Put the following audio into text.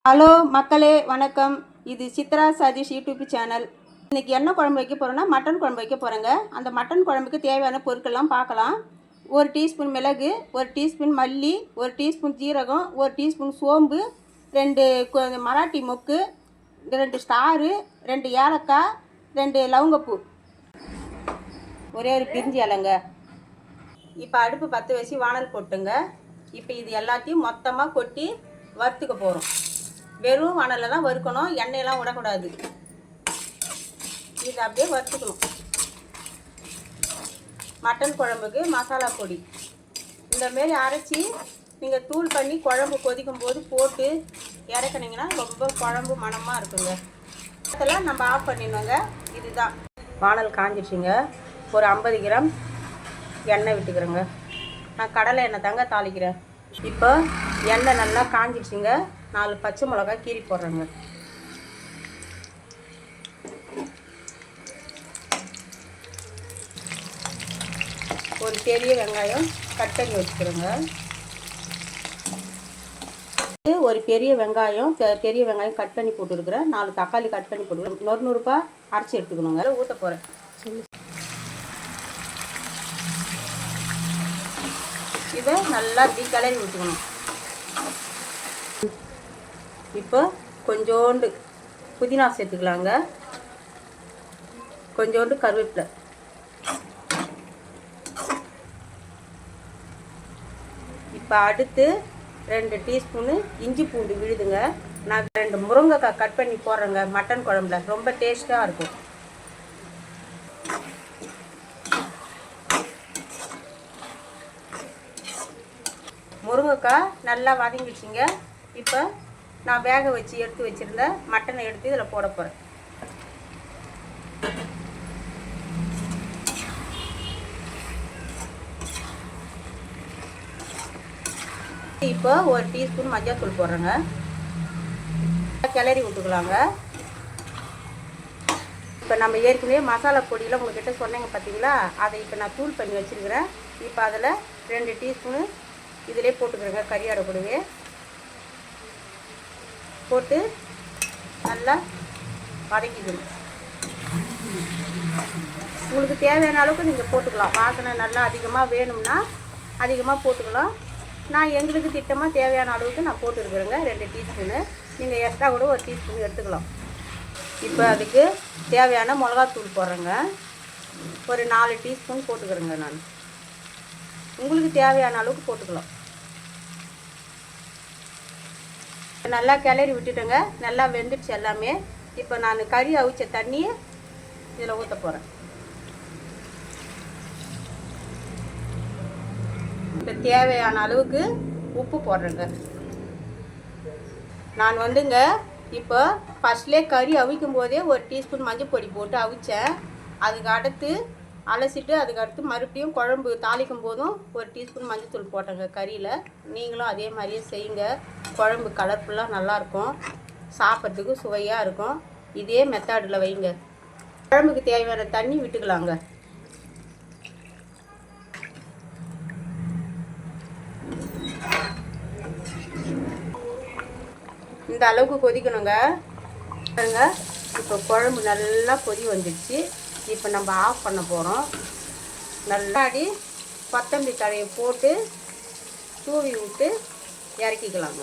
Hello மக்களே வணக்கம். இது சித்ரா சதீஷ் யூடியூப் சேனல். இன்றைக்கி என்ன குழம்பு வைக்க போகிறோன்னா மட்டன் குழம்பு வைக்க போகிறேங்க. அந்த மட்டன் குழம்புக்கு தேவையான பொருட்கள்லாம் பார்க்கலாம். 1 டீஸ்பூன் மிளகு, 1 டீஸ்பூன் மல்லி, 1 டீஸ்பூன் ஜீரகம், 1 டீஸ்பூன் சோம்பு, 2 மராட்டி மொக்கு, 2 ஸ்டாரு, 2 ஏலக்காய், 2 லவங்கப்பூ, ஒரே ஒரு பிரிஞ்சி இலைங்க. இப்போ அடுப்பு பற்ற வச்சு வானல் போட்டுங்க. இப்போ இது எல்லாத்தையும் மொத்தமாக கொட்டி வறுத்துக்க போகிறோம். வெறும் வானலில் தான் வறுக்கணும், எண்ணெயெல்லாம் விடக்கூடாது. இது அப்படியே வறுத்துக்கணும். மட்டன் குழம்புக்கு மசாலா பொடி இந்தமாரி அரைச்சி நீங்கள் தூள் பண்ணி குழம்பு கொதிக்கும் போது போட்டு இறக்குனீங்கன்னா ரொம்ப குழம்பு மணமாக இருக்குங்க. அதெல்லாம் நம்ம ஆஃப் பண்ணிடுவோங்க. இதுதான் வானல் காஞ்சிடுச்சுங்க. ஒரு 50 கிராம் எண்ணெய் விட்டுக்கிறேங்க. நான் கடலை எண்ணெய் தாங்க தாளிக்கிறேன். இப்போ எண்ணெய் நல்லா காஞ்சிடுச்சுங்க. 4 பச்சை மிளகாய் கீறி போடுறேங்க. ஒரு பெரிய வெங்காயம் கட் பண்ணி வச்சுக்கிறேங்க. ஒரு பெரிய வெங்காயம் கட் பண்ணி போட்டுருக்குறேன். 4 தக்காளி கட் பண்ணி போட்டுக்கிறேன். நொறுப்பா அரைச்சி எடுத்துக்கணுங்க. ஊற்ற போகிறேன். இதை நல்லா கிளறி ஊற்றிக்கணும். இப்போ கொஞ்சோண்டு புதினா சேர்த்துக்கலாங்க. கொஞ்சோண்டு கருவேப்பிலை, இப்போ அடுத்து 2 டீஸ்பூனு இஞ்சி பூண்டு விழுதுங்க. நான் 2 முருங்கைக்காய் கட் பண்ணி போடுறேங்க. மட்டன் குழம்புல ரொம்ப டேஸ்ட்டாக இருக்கும். முருங்கைக்காய் நல்லா வதங்கிடுச்சிங்க. இப்போ நான் வேக வச்சு எடுத்து வச்சுருந்த மட்டனை எடுத்து இதில் போட போகிறேன். இப்போ 1 டீஸ்பூன் மஞ்சள் தூள் போடுறேங்க. கிளறி விட்டுக்கலாங்க. இப்போ நம்ம ஏற்கனவே மசாலா பொடியில் உங்கள்கிட்ட சொன்னேங்க பார்த்தீங்களா, அதை இப்போ நான் தூள் பண்ணி வச்சுருக்கிறேன். இப்போ அதில் 2 டீஸ்பூனு இதிலே போட்டுக்கிறேங்க. கறியாடை கூடவே போட்டு நல்லா வதக்கிக்கணும். உங்களுக்கு தேவையான அளவுக்கு நீங்கள் போட்டுக்கலாம். வாசனை நல்லா அதிகமாக வேணும்னா அதிகமாக போட்டுக்கலாம். நான் எங்களுக்கு திட்டமாக தேவையான அளவுக்கு நான் போட்டுருக்குறேங்க. 2 டீஸ்பூனு. நீங்கள் எக்ஸ்ட்ரா கூட 1 டீஸ்பூன் எடுத்துக்கலாம். இப்போ அதுக்கு தேவையான மிளகாத்தூள் போடுறேங்க. ஒரு 4 டீஸ்பூன் போட்டுக்கிறேங்க. நான் உங்களுக்கு தேவையான அளவுக்கு போட்டுக்கலாம். நல்லா கிளறி விட்டுட்டேங்க. நல்லா வெந்துடுச்சு எல்லாமே. இப்போ நான் கறி அவிச்ச தண்ணியை இதில் ஊற்ற போகிறேன். இப்போ தேவையான அளவுக்கு உப்பு போடுறேங்க. நான் வந்துங்க இப்போ ஃபஸ்ட்லேயே கறி அவிக்கும் போதே 1 டீஸ்பூன் மஞ்சள் பொடி போட்டு அவிச்சேன். அதுக்கு அடுத்து அலசிட்டு அதுக்கடுத்து மறுபடியும் குழம்பு தாளிக்கும் போதும் 1 டீஸ்பூன் மஞ்சள் தூள் போட்டேங்க கறியில். நீங்களும் அதே மாதிரியே செய்யுங்க. குழம்பு கலர்ஃபுல்லாக நல்லாயிருக்கும், சாப்பிட்றதுக்கு சுவையாக இருக்கும். இதே மெத்தடில் வைங்க. குழம்புக்கு தேவையான தண்ணி விட்டுக்கலாங்க. இந்த அளவுக்கு கொதிக்கணுங்க. பாருங்க, இப்போ குழம்பு நல்லா கொதி வந்துடுச்சு. இப்போ நம்ம ஆஃப் பண்ண போகிறோம். நல்லா கொத்தமல்லி தழையை போட்டு தூவி விட்டு இறக்கிக்கலாங்க.